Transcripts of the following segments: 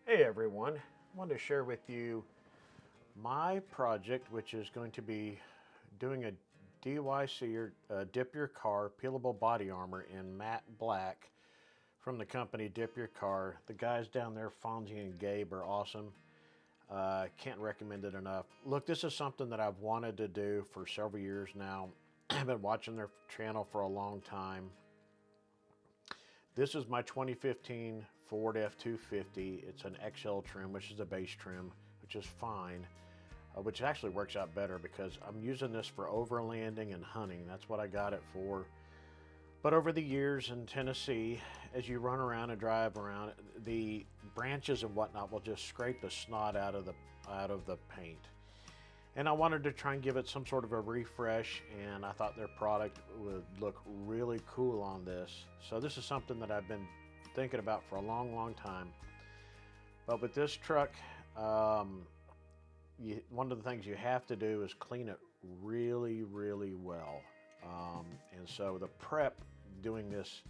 Hey everyone, I wanted to share with you my project, which is going to be doing a DYC or Dip Your Car peelable body armor in matte black from the company Dip Your Car. The guys down there, Fonzie and Gabe, are awesome. Can't recommend it enough. Look, this is something that I've wanted to do for several years now. I've been watching their channel for a long time. This is my 2015 Ford F-250. It's an XL trim, which is the base trim, which is fine, which actually works out better because I'm using this for overlanding and hunting. That's what I got it for. But over the years in Tennessee, as you run around and drive around, the branches and whatnot will just scrape the snot out of the paint. And I wanted to try and give it some sort of a refresh, and I thought their product would look really cool on this. So this is something that I've been thinking about for a long time. But with this truck, one of the things you have to do is clean it really well. And so the prep doing this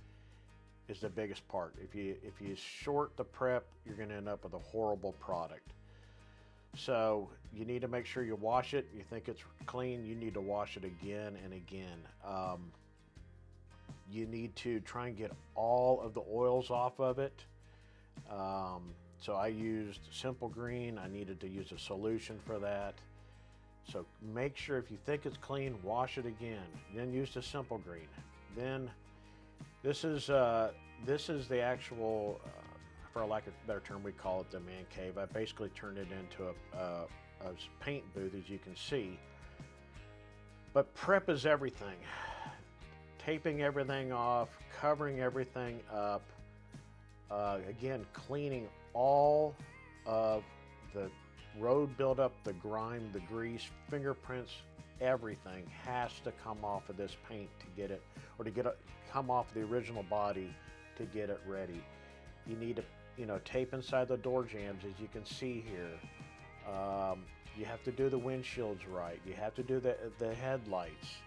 is the biggest part. If you short the prep, you're going to end up with a horrible product. So you need to make sure you wash it. You think it's clean, you need to wash it again and again. You need to try and get all of the oils off of it. So I used Simple Green. I needed to use a solution for that. So make sure if you think it's clean, wash it again. Then use the Simple Green. Then this is the actual, for lack of a better term, we call it the man cave. I basically turned it into a paint booth, as you can see. But prep is everything. Taping everything off, covering everything up. Again, cleaning all of the road buildup, the grime, the grease, fingerprints, everything has to come off of this paint to get it, or to get it, come off the original body to get it ready. You need to, tape inside the door jambs, as you can see here. You have to do the windshields right. You have to do the headlights.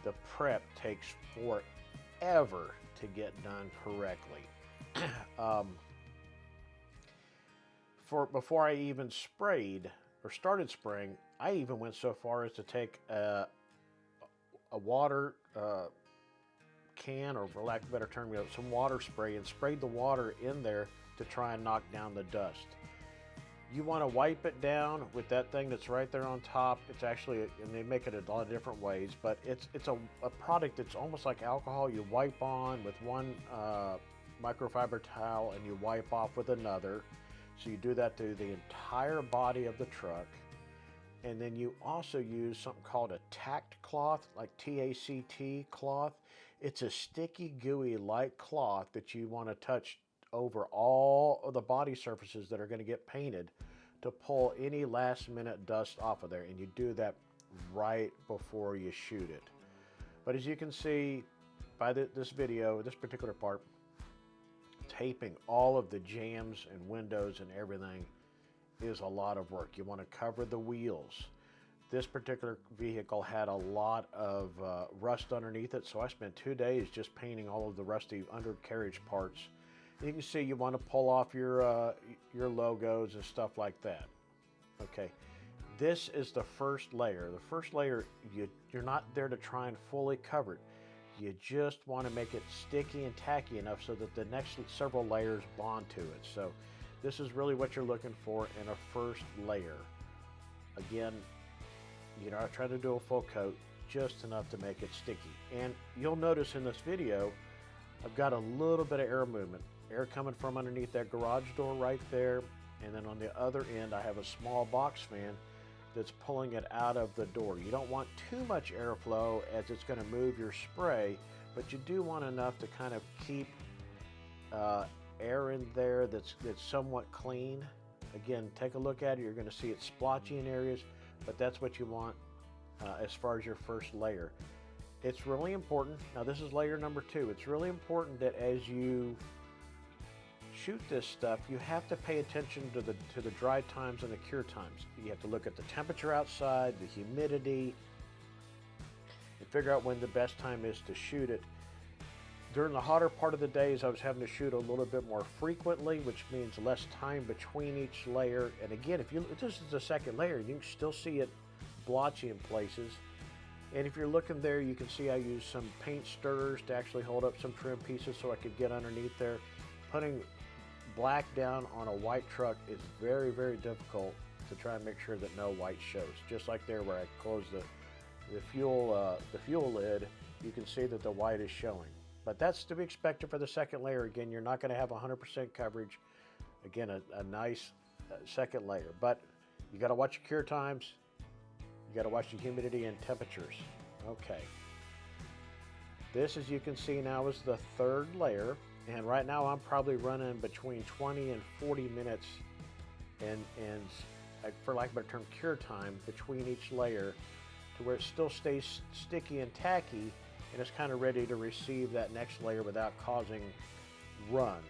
The prep takes forever to get done correctly. Before I even sprayed or started spraying, I even went so far as to take a water can, or for lack of a better term, some water spray, and sprayed the water in there to try and knock down the dust. You want to wipe it down with that thing that's right there on top. It's actually, and they make it a lot of different ways, but it's a product that's almost like alcohol. You wipe on with one microfiber towel and you wipe off with another. So you do that through the entire body of the truck. And then you also use something called a tacked cloth, like TACT cloth. It's a sticky, gooey, light cloth that you want to touch over all of the body surfaces that are going to get painted to pull any last minute dust off of there. And you do that right before you shoot it. But as you can see by this video, this particular part, taping all of the jambs and windows and everything is a lot of work. You want to cover the wheels. This particular vehicle had a lot of rust underneath it, so I spent 2 days just painting all of the rusty undercarriage parts. And you can see you want to pull off your logos and stuff like that. Okay, this is the first layer. The first layer, you're not there to try and fully cover it. You just want to make it sticky and tacky enough so that the next several layers bond to it. So this is really what you're looking for in a first layer. Again, you're not trying to do a full coat, just enough to make it sticky. And you'll notice in this video, I've got a little bit of air movement. Air coming from underneath that garage door right there. And then on the other end, I have a small box fan that's pulling it out of the door. You don't want too much airflow as it's going to move your spray, but you do want enough to kind of keep air in there that's somewhat clean. Again, take a look at it. You're going to see it splotchy in areas, but that's what you want as far as your first layer. It's really important. Now this is layer number 2. It's really important that as you shoot this stuff, you have to pay attention to the dry times and the cure times. You have to look at the temperature outside, the humidity, and figure out when the best time is to shoot it. During the hotter part of the days, I was having to shoot a little bit more frequently, which means less time between each layer. And again, if this is the second layer, you can still see it blotchy in places. And if you're looking there, you can see I used some paint stirrers to actually hold up some trim pieces so I could get underneath there. Putting black down on a white truck is very, very difficult to try and make sure that no white shows. Just like there where I closed the fuel lid, you can see that the white is showing. But that's to be expected for the second layer. Again, you're not going to have 100% coverage. Again, a nice second layer. But you got to watch your cure times. You got to watch the humidity and temperatures. Okay. This, as you can see now, is the third layer. And right now I'm probably running between 20 and 40 minutes and for lack of a better term, cure time between each layer to where it still stays sticky and tacky and it's kind of ready to receive that next layer without causing runs.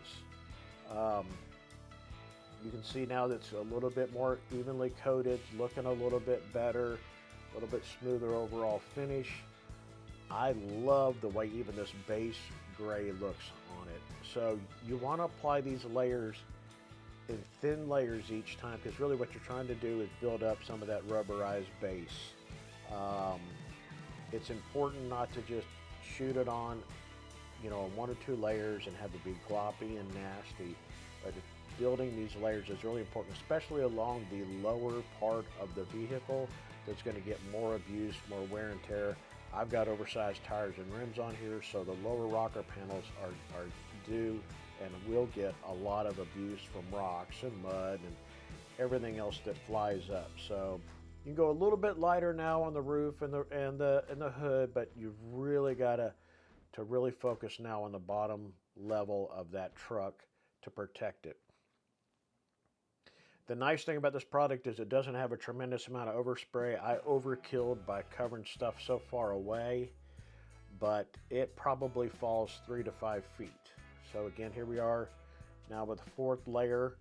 You can see now that it's a little bit more evenly coated, looking a little bit better, a little bit smoother overall finish. I love the way even this base gray looks on it. So you want to apply these layers in thin layers each time, because really what you're trying to do is build up some of that rubberized base. It's important not to just shoot it on, you know, 1 or 2 layers and have it be gloppy and nasty. But building these layers is really important, especially along the lower part of the vehicle that's going to get more abuse, more wear and tear. I've got oversized tires and rims on here, so the lower rocker panels are due and will get a lot of abuse from rocks and mud and everything else that flies up. So you can go a little bit lighter now on the roof and the hood, but you've really got to really focus now on the bottom level of that truck to protect it. The nice thing about this product is it doesn't have a tremendous amount of overspray. I overkilled by covering stuff so far away, but it probably falls 3 to 5 feet. So again, here we are now with the 4th layer.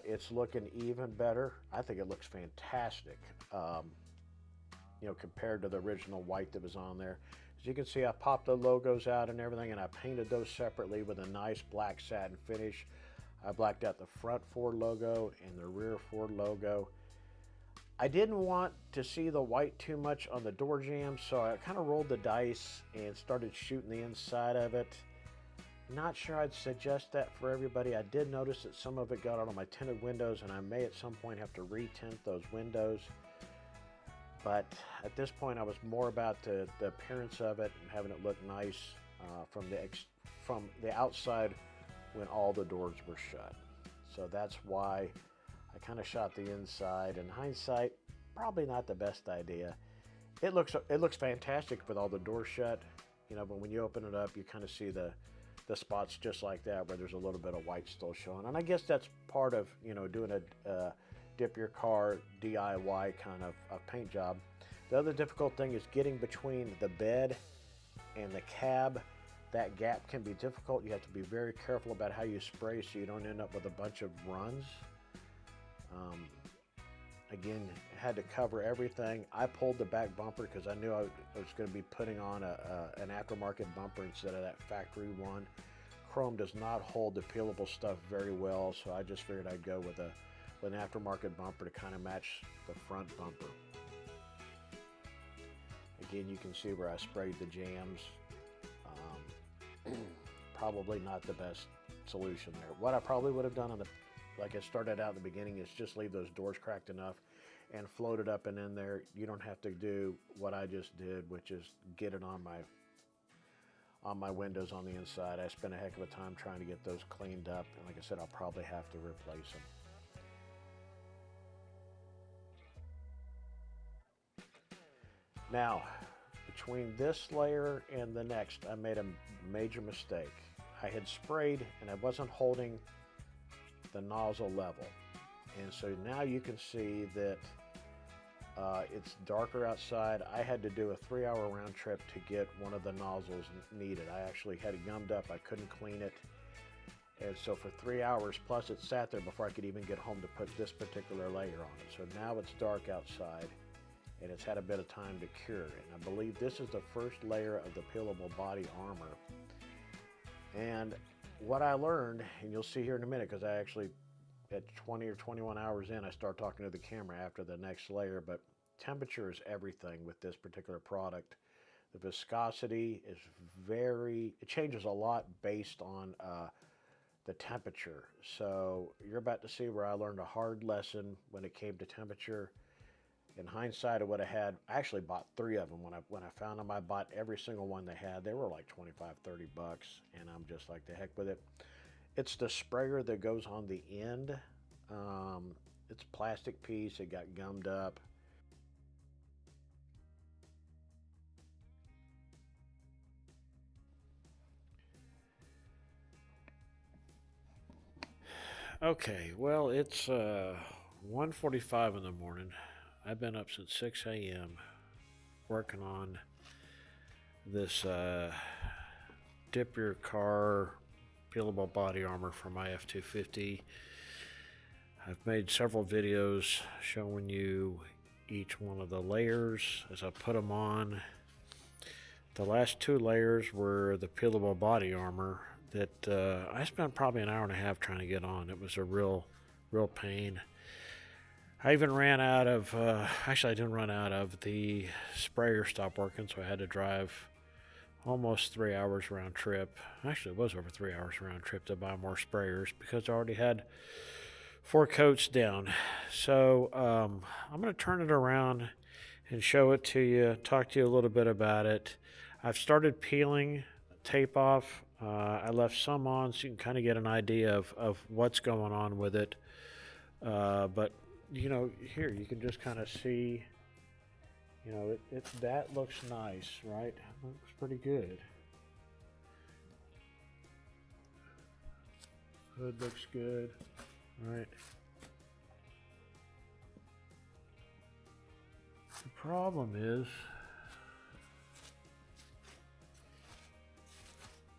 It's looking even better. I think it looks fantastic, you know, compared to the original white that was on there. As you can see, I popped the logos out and everything, and I painted those separately with a nice black satin finish. I blacked out the front Ford logo and the rear Ford logo. I didn't want to see the white too much on the door jambs, so I kind of rolled the dice and started shooting the inside of it. Not sure I'd suggest that for everybody. I did notice that some of it got out on my tinted windows, and I may at some point have to retint those windows. But at this point, I was more about the appearance of it and having it look nice from the outside when all the doors were shut. So that's why I kind of shot the inside. In hindsight, probably not the best idea. It looks fantastic with all the doors shut, you know, but when you open it up, you kind of see the spots just like that where there's a little bit of white still showing. And I guess that's part of, you know, doing a dip your car DIY kind of a paint job. The other difficult thing is getting between the bed and the cab. That gap can be difficult. You have to be very careful about how you spray so you don't end up with a bunch of runs. Again, had to cover everything. I pulled the back bumper because I knew I was going to be putting on an aftermarket bumper instead of that factory one. Chrome does not hold the peelable stuff very well, so I just figured I'd go with an aftermarket bumper to kind of match the front bumper. Again, you can see where I sprayed the jams. Probably not the best solution there. What I probably would have done like I started out in the beginning, is just leave those doors cracked enough and float it up and in there. You don't have to do what I just did, which is get it on my windows on the inside. I spent a heck of a time trying to get those cleaned up, and like I said, I'll probably have to replace them. Now, between this layer and the next, I made a major mistake. I had sprayed and I wasn't holding the nozzle level. And so now you can see that it's darker outside. I had to do a 3-hour round trip to get one of the nozzles needed. I actually had it gummed up. I couldn't clean it. And so for 3 hours, plus it sat there before I could even get home to put this particular layer on it. So now it's dark outside, and it's had a bit of time to cure. And I believe this is the first layer of the peelable body armor. And what I learned, and you'll see here in a minute, because I actually, at 20 or 21 hours in, I start talking to the camera after the next layer, but temperature is everything with this particular product. The viscosity is it changes a lot based on the temperature. So you're about to see where I learned a hard lesson when it came to temperature. In hindsight, I would have had, I actually bought 3 of them. When I found them, I bought every single one they had. They were like 25, 30 bucks, and I'm just like, the heck with it. It's the sprayer that goes on the end. It's a plastic piece. It got gummed up. Okay, well, it's 1:45 in the morning. I've been up since 6 a.m. working on this dip your car peelable body armor for my F-250. I've made several videos showing you each one of the layers as I put them on. The last 2 layers were the peelable body armor that I spent probably an hour and a half trying to get on. It was a real pain. I even ran out of, actually I didn't run out of, the sprayer stopped working, so I had to drive almost 3 hours round trip. Actually, it was over 3 hours round trip to buy more sprayers because I already had 4 coats down. So I'm going to turn it around and show it to you, talk to you a little bit about it. I've started peeling tape off. I left some on so you can kind of get an idea of what's going on with it. But, you know, here you can just kind of see, you know, that looks nice, right? It looks pretty good. Hood looks good, right? The problem is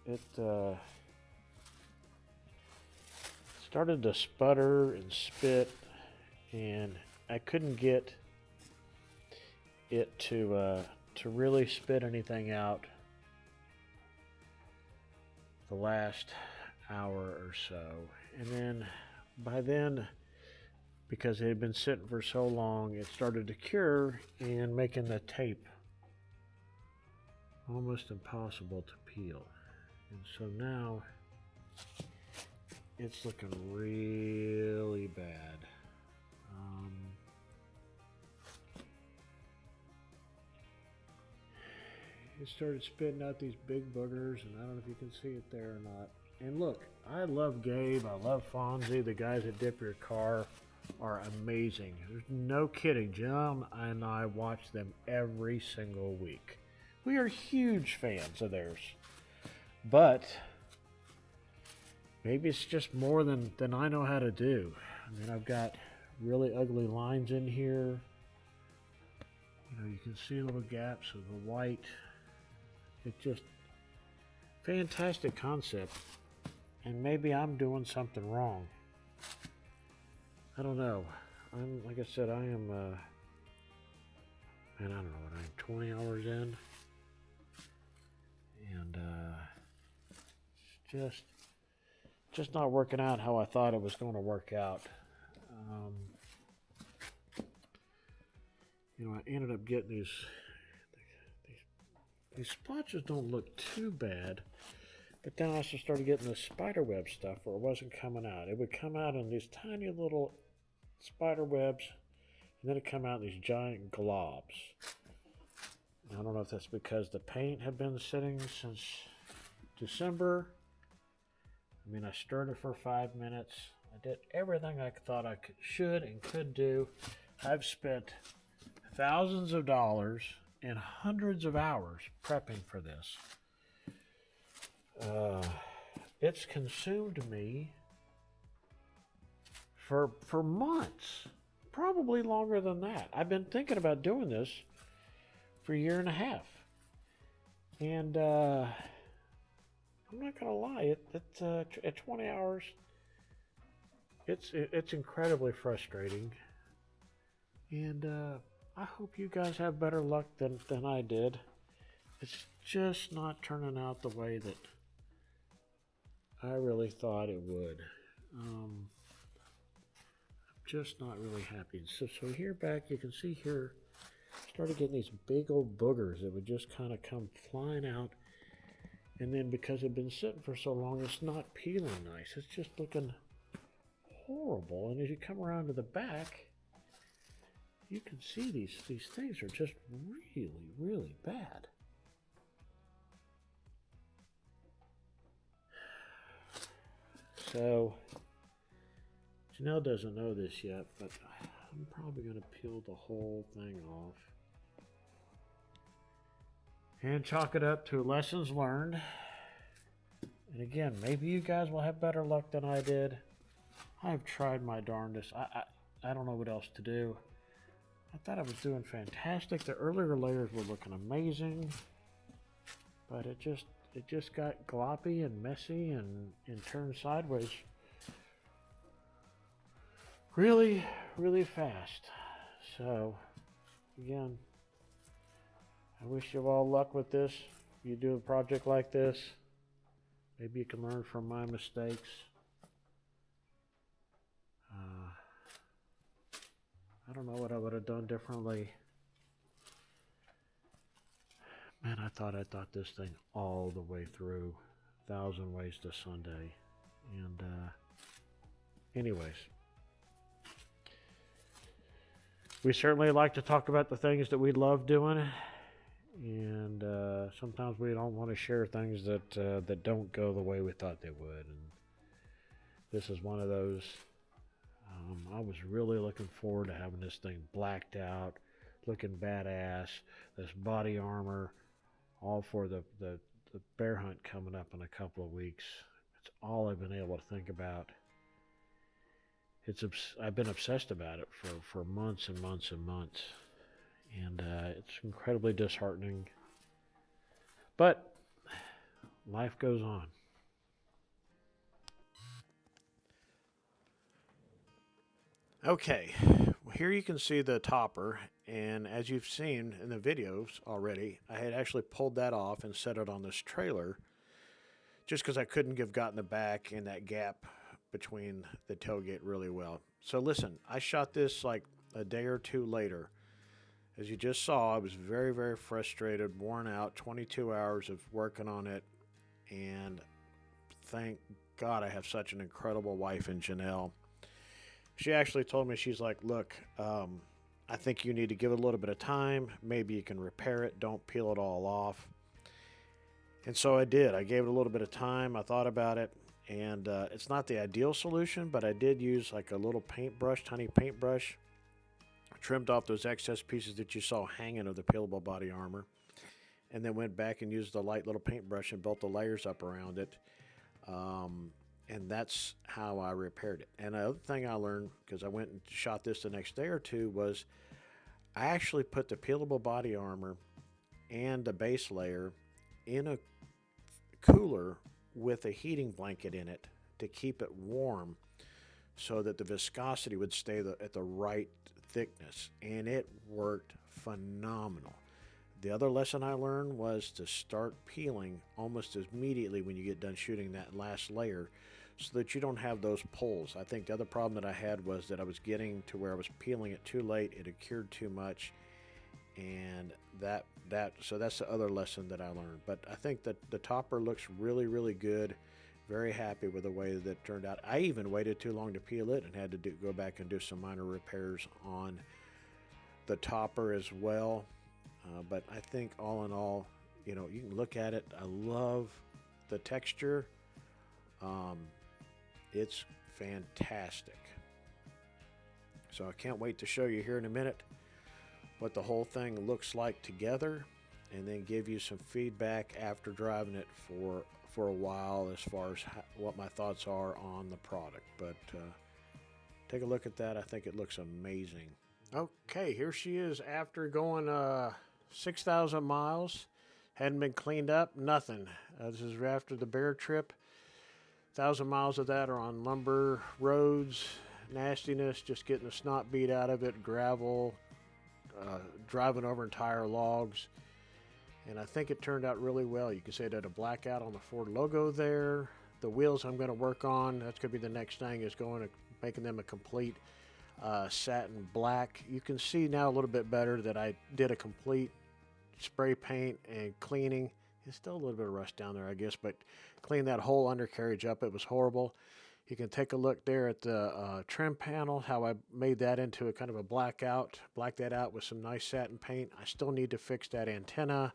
it started to sputter and spit, and I couldn't get it to really spit anything out the last hour or so. And then by then, because it had been sitting for so long, it started to cure and making the tape almost impossible to peel. And so now it's looking really bad. It started spitting out these big boogers, and I don't know if you can see it there or not. And look, I love Gabe, I love Fonzie, the guys that dip your car are amazing. There's no kidding. Jim and I watch them every single week. We are huge fans of theirs. But maybe it's just more than I know how to do. I mean, I've got really ugly lines in here. You know, you can see little gaps of the white. It's just fantastic concept. And maybe I'm doing something wrong. I don't know. Like I said, I am, man, I don't know what I'm 20 hours in. And it's just not working out how I thought it was going to work out. You know, I ended up getting these splotches don't look too bad, but then I also started getting the spider web stuff where it wasn't coming out. It would come out in these tiny little spider webs, and then it come out in these giant globs. I don't know if that's because the paint had been sitting since December. I mean, I stirred it for 5 minutes. I did everything I thought I should and could do. I've spent thousands of dollars and hundreds of hours prepping for this. It's consumed me for months, probably longer than that. I've been thinking about doing this for a year and a half, and I'm not gonna lie, at 20 hours, it's incredibly frustrating, and I hope you guys have better luck than I did. It's just not turning out the way that I really thought it would. I'm just not really happy. So here back, you can see here, started getting these big old boogers that would just kind of come flying out. And then because it's been sitting for so long, it's not peeling nice. It's just looking horrible. And as you come around to the back, you can see these things are just really, really bad. So, Janelle doesn't know this yet, but I'm probably going to peel the whole thing off. And chalk it up to lessons learned. And again, maybe you guys will have better luck than I did. I've tried my darndest. I don't know what else to do. I thought I was doing fantastic. The earlier layers were looking amazing, but it just got gloppy and messy and turned sideways really, really fast. So again, I wish you all luck with this. If you do a project like this, maybe you can learn from my mistakes. I don't know what I would have done differently. Man, I thought this thing all the way through. 1,000 Ways to Sunday. And anyways, we certainly like to talk about the things that we love doing. And sometimes we don't want to share things that don't go the way we thought they would. And this is one of those. I was really looking forward to having this thing blacked out, looking badass, this body armor, all for the bear hunt coming up in a couple of weeks. It's all I've been able to think about. I've been obsessed about it for months and months and months. And it's incredibly disheartening. But life goes on. Okay, well, here you can see the topper, and as you've seen in the videos already, I had actually pulled that off and set it on this trailer just because I couldn't have gotten the back and that gap between the tailgate really well. So listen, I shot this like a day or two later. As you just saw, I was very, very frustrated, worn out, 22 hours of working on it, and thank God I have such an incredible wife in Janelle. She actually told me, she's like, look, I think you need to give it a little bit of time. Maybe you can repair it. Don't peel it all off. And so I did. I gave it a little bit of time. I thought about it. And it's not the ideal solution, but I did use like a little paintbrush, tiny paintbrush. Trimmed off those excess pieces that you saw hanging of the peelable body armor. And then went back and used the light little paintbrush and built the layers up around it. And that's how I repaired it. And the other thing I learned, because I went and shot this the next day or two, was I actually put the peelable body armor and the base layer in a cooler with a heating blanket in it to keep it warm so that the viscosity would stay at the right thickness. And it worked phenomenal. The other lesson I learned was to start peeling almost immediately when you get done shooting that last layer so that you don't have those pulls. I think the other problem that I had was that I was getting to where I was peeling it too late, it had cured too much, and so that's the other lesson that I learned. But I think that the topper looks really, really good. Very happy with the way that it turned out. I even waited too long to peel it and had to go back and do some minor repairs on the topper as well. But I think all in all, you can look at it. I love the texture. It's fantastic. So I can't wait to show you here in a minute what the whole thing looks like together, and then give you some feedback after driving it for a while as far as what my thoughts are on the product. But take a look at that. I think it looks amazing. Okay, here she is after going 6,000 miles. Hadn't been cleaned up, nothing. This is after the bear trip. 1,000 miles of that are on lumber roads, nastiness, just getting the snot beat out of it, gravel, driving over entire logs. And I think it turned out really well. You can see it had a blackout on the Ford logo there. The wheels I'm going to work on, that's going to be the next thing, is going to making them a complete satin black. You can see now a little bit better that I did a complete spray paint and cleaning. There's still a little bit of rust down there, I guess, but clean that whole undercarriage up. It was horrible. You can take a look there at the trim panel, how I made that into a kind of a blackout. Blacked that out with some nice satin paint. I still need to fix that antenna.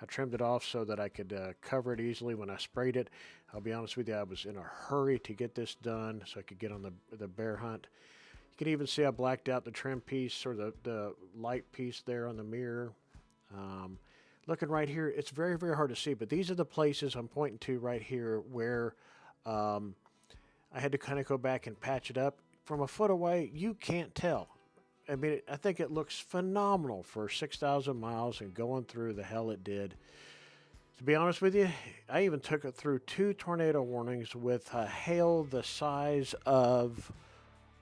I trimmed it off so that I could cover it easily when I sprayed it. I'll be honest with you, I was in a hurry to get this done so I could get on the bear hunt. You can even see I blacked out the trim piece, or the light piece there on the mirror. Looking right here, it's very, very hard to see, but these are the places I'm pointing to right here where I had to kind of go back and patch it up. From a foot away, you can't tell. I mean, I think it looks phenomenal for 6,000 miles and going through the hell it did. To be honest with you, I even took it through 2 tornado warnings with hail the size of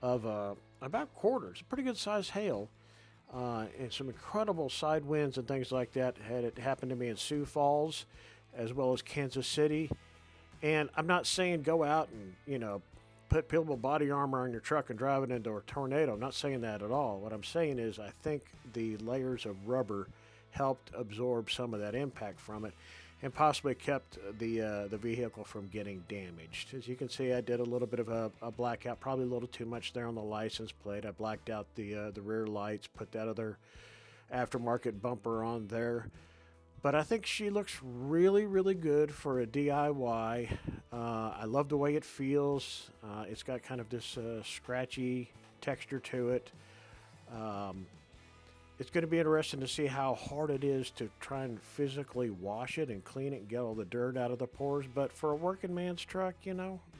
about quarters, pretty good size hail, and some incredible side winds and things like that. Had it happened to me in Sioux Falls, as well as Kansas City. And I'm not saying go out and, put peelable body armor on your truck and drive it into a tornado. I'm not saying that at all. What I'm saying is I think the layers of rubber helped absorb some of that impact from it and possibly kept the vehicle from getting damaged. As you can see, I did a little bit of a blackout, probably a little too much there on the license plate. I blacked out the rear lights, put that other aftermarket bumper on there. But I think she looks really, really good for a DIY. I love the way it feels. It's got kind of this scratchy texture to it. It's going to be interesting to see how hard it is to try and physically wash it and clean it and get all the dirt out of the pores. But for a working man's truck,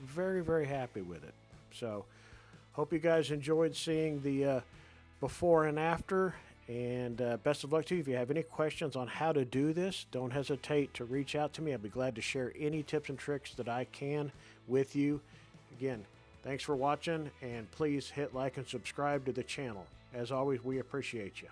very, very happy with it. So hope you guys enjoyed seeing the before and after. And best of luck to you. If you have any questions on how to do this, don't hesitate to reach out to me. I'd be glad to share any tips and tricks that I can with you. Again, thanks for watching, and please hit like and subscribe to the channel. As always, we appreciate you.